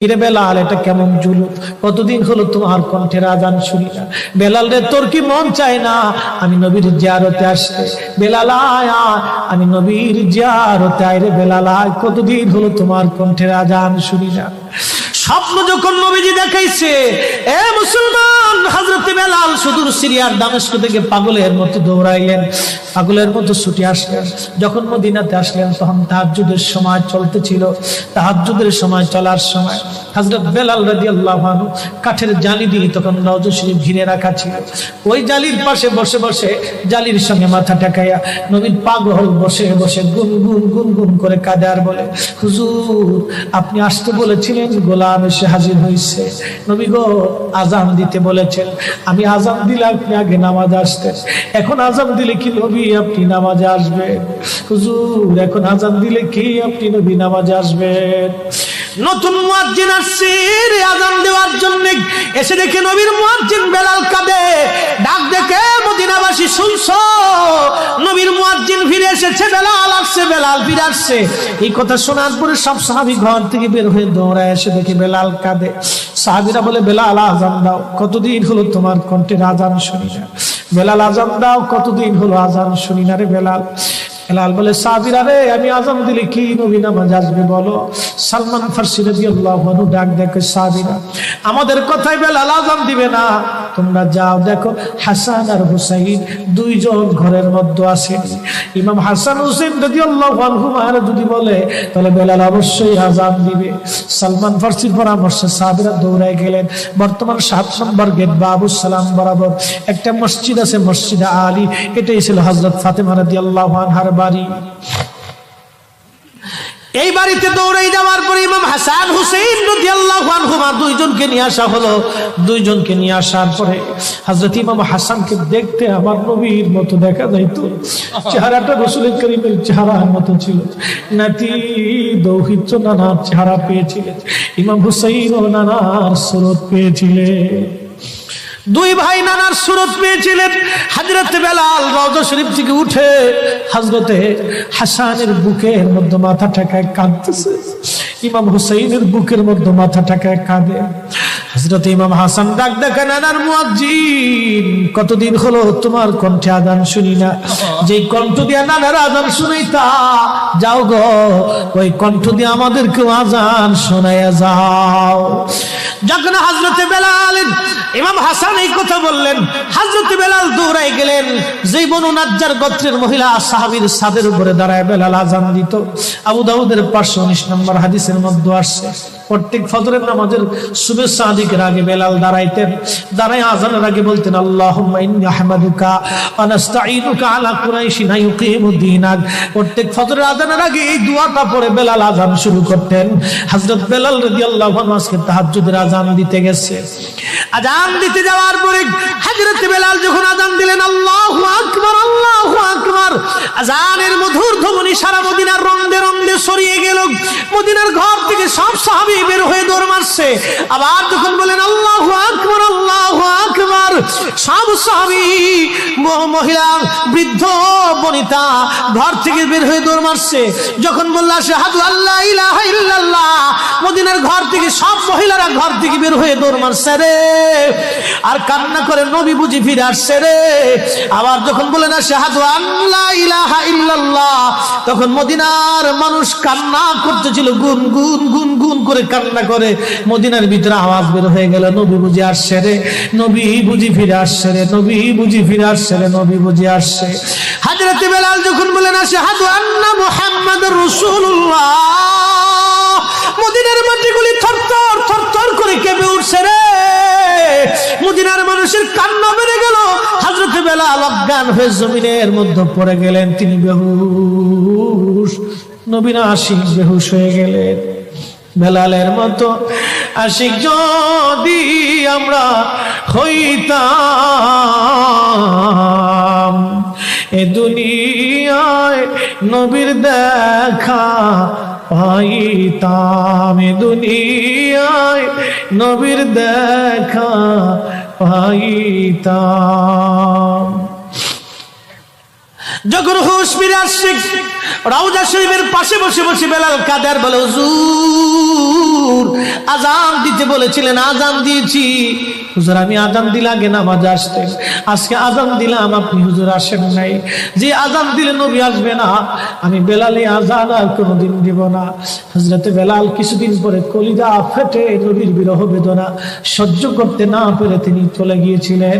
ইরে বেলাল, এটা কেমন জুলুম, কতদিন হলো তোমার কণ্ঠের আজান শুনি না। বেলাল রে, তোর কি মন চায় না আমি নবীর জিয়ারতে আসতে? বেলাল আয়, আমি নবীর জিয়ারতে আয় রে বেলাল আয়, কতদিন হলো তোমার কণ্ঠের আজান শুনি না। স্বপ্ন যখন নবীজি দেখাইছে, এ মুসলমান, হযরত বেলাল সুদূর সিরিয়ার দামেস্ক থেকে পাগলের মতো দৌড়াইলেন, পাগলের মতো ছুটে আসলেন। যখন মদিনাতে আসলেন তখন তাহাজ্জুদের সময় চলতেছিল। তাহাজ্জুদের সময় চলার সময় হযরত বেলাল রাদিয়াল্লাহু আনহু কাঠের জালি দিয়ে তখন রওজা শরীফ ঘিরে রাখা ছিল। ওই জালির পাশে বসে বসে জালির সঙ্গে মাথা ঠেকাইয়া নবীর পাগল বসে বসে গুনগুন গুনগুন করে কাঁদে আর বলে, হুজুর আপনি আসতে বলেছিলেন, গোলাম এসে হাজির হয়েছে। নবী গো, আজান দিতে বলেছেন, আমি আজান দিলে আপনি আগে নামাজ আসতেন, এখন আজান দিলে কি নবী আপনি নামাজে আসবেন? হুজুর এখন আজান দিলে কি আপনি নবী নামাজে আসবেন? নতুন মুয়াজ্জিন আসছে আজান দেওয়ার জন্য, এসে দেখে নবীর মুয়াজ্জিন বেলাল কাঁদে। ডাক দেখে মদিনাবাসী শুনছো, নবীর মুয়াজ্জিন ফিরে এসেছে, বেলাল আসছে, বেলাল ফিরে আসছে। এই কথা শোনার পরে সব সাহাবী ঘর থেকে বের হয়ে দৌড়ায় এসে দেখে বেলাল কাঁদে। সাহাবীরা বলে, বেলাল আজান দাও, কতদিন হলো তোমার কণ্ঠের আজান শুনি না। বেলাল আজান দাও, কতদিন হলো আজান শুনি না রে বেলাল। বেলাল বলে, সাহাবীরা রে, আমি আজান দিলে কি নবী নামাজ আসবে বলো? সালমান ফারসি রাদিয়াল্লাহু আনহু ডাক দেখে, সাহাবীরা আমাদের কথাই বেলাল আজান দিবে না, তোমরা যাও দেখো হাসান আর হুসাইন দুইজন ঘরের মধ্যে আছেন। ইমাম হাসান হুসাইন রাদিয়াল্লাহু আনহুমা যদি বলে তাহলে বেলাল অবশ্যই আজান দিবে। সালমান ফারসির পরামর্শে সাহাবীরা দৌড়ায় গেলেন। বর্তমান 7 নম্বর গেট বাবুস সালাম বরাবর একটা মসজিদ আছে, মসজিদে আলী। এটাই ছিল হযরত ফাতেমা রাদিয়াল্লাহু আনহার বাড়ি। এই বাড়িতে দৌড়ে যাওয়ার পরে ইমাম হাসান হুসাইন রাদিয়াল্লাহু আনহুমা দুইজনকে নিয়ে আসা হলো। দুইজনকে নিয়ে আসার পরে হযরত ইমাম হাসানকে দেখতে আমার নবীর মতো দেখা যাইতো, চেহারাটা রাসূল করিমের চেহারার মতো ছিল। নাতি দৌহিত্র নানার চেহারা পেয়েছিলেন, ইমাম হুসাইন ও নানার সুরত পেয়েছিলেন। দুই ভাই নানার সুরত পেয়েছিলেন। হযরত বেলাল রওজা শরীফ থেকে উঠে হযরতে হাসানের বুকের মধ্যে মাথা ঠেকায় কাঁদতেছে, ইমাম হুসাইনের বুকের মধ্যে মাথা ঠেকায় কাঁদে। হযরত ইমাম হাসান ডাক দেখে, নানার মুয়াজ্জিন, কতদিন হলো তোমার কণ্ঠে আজান শুনি না। যেই কণ্ঠ দিয়ে নানার আজান শুনাইতা, যাও গো ওই কণ্ঠ দিয়ে আমাদেরকে আজান শোনাইয়া যাও। যখন হযরতে বেলাল ইমাম হাসান এই কথা বললেন, হযরত বেলাল দৌড়ায় গেলেন। যেই বনু নাজ্জার গোত্রের মহিলা সাহাবীর ছাদের উপরে দাঁড়ায় বেলাল আজান দিত। আবু দাউদের 519 নম্বর হাদিসের মধ্যে আসছে, প্রত্যেক ফজরের নামাজের শুভেচ্ছা আদিকের আগে বেলাল দাঁড়াইতেন। দাঁড়ায় আজানের আগে বলতেন, আল্লাহুম্মা ইন্নী আহমাদুকা ওয়া নাস্তাঈনুকা আলা কুরাইশিন ইউকিমুদ্দীনাক। প্রত্যেক ফজরের আজানের আগে এই দোয়াটা পড়ে বেলাল আজান শুরু করতেন। হযরত বেলাল রাদিয়াল্লাহু আনহু আজকে তাহাজ্জুদের আজান দিতে গেছে। আজান দিতে যাওয়ার পরে হযরত বেলাল যখন আজান দিলেন, আল্লাহু আকবার, আল্লাহু আকবার, আজানের মধুর ধ্বনি সারা মদিনার রন্দে রন্দে ছড়িয়ে গেল। মদিনার ঘর থেকে সব সাহাবী বের হয়ে দৌড় মারছে। আবার যখন বলেন আল্লাহু আকবার, আল্লাহু আকবার, সব সাহাবী, মহিলা, বৃদ্ধ, বনিতা ঘর থেকে বের হয়ে দৌড় মারছে। যখন বলল আশহাদু আল্লা ইলাহা ইল্লাল্লাহ, মদিনার ঘর থেকে সব মহিলারা ঘর থেকে বের হয়ে দৌড় মারছে রে, আর কান্না করে, নবী বুঝি ফিরে আসছে রে। আবার যখন বলেন আশহাদু আল্লা ইলাহা ইল্লাল্লাহ, তখন মদিনার মানুষ কান্না করতেছিল, গুন গুন গুন গুন করে কান্না করে। মদিনার ভিতরে আওয়াজ বের হয়ে গেল, নবী বুঝি আসছে রে, নবী বুঝি ফিরে আসছে রে, নবী বুঝি ফিরে আসছে রে, নবী বুঝি আসছে। হযরত বেলাল যখন বলেন আশহাদু আন্না মুহাম্মাদুর রাসূলুল্লাহ, মদিনার মাটিগুলি থরথর থরথর করে কেঁপে উঠছে রে। মদিনার মানুষের কান্না বেড়ে গেল। হযরত বেলাল অজ্ঞান হয়ে জমিনের মধ্যে পড়ে গেলেন, তিনি বেহুশ। নবীর আশিক বেহুশ হয়ে গেলেন। বেলালের মতো আশিক যদি আমরা হইতাম, এ দুনিয়ায় নবীর দেখা পাইতাম, এ দুনিয়ায় নবীর দেখা পাইতাম। যখন হুঁশ ফিরে আসছে রওজা শরীফের পাশে বসে বসে বেলাল কাঁদে আর বলে, হুজুর আজান দিতে বলেছিলেন, আজান দিয়েছি হুজুর, আমি আজান দিলে আগে নামাজে আসতেন, আজকে আজান দিলাম আপনি হুজুর আসেন নাই, যে আজান দিলে নবী আসবে না, আমি বেলালে আজান আর কোনোদিন দিব না। হযরতে বেলাল কিছুদিন পরে কলিজা ফেটে নবীর বিরহ বেদনা সহ্য করতে না পেরে তিনি চলে গিয়েছিলেন।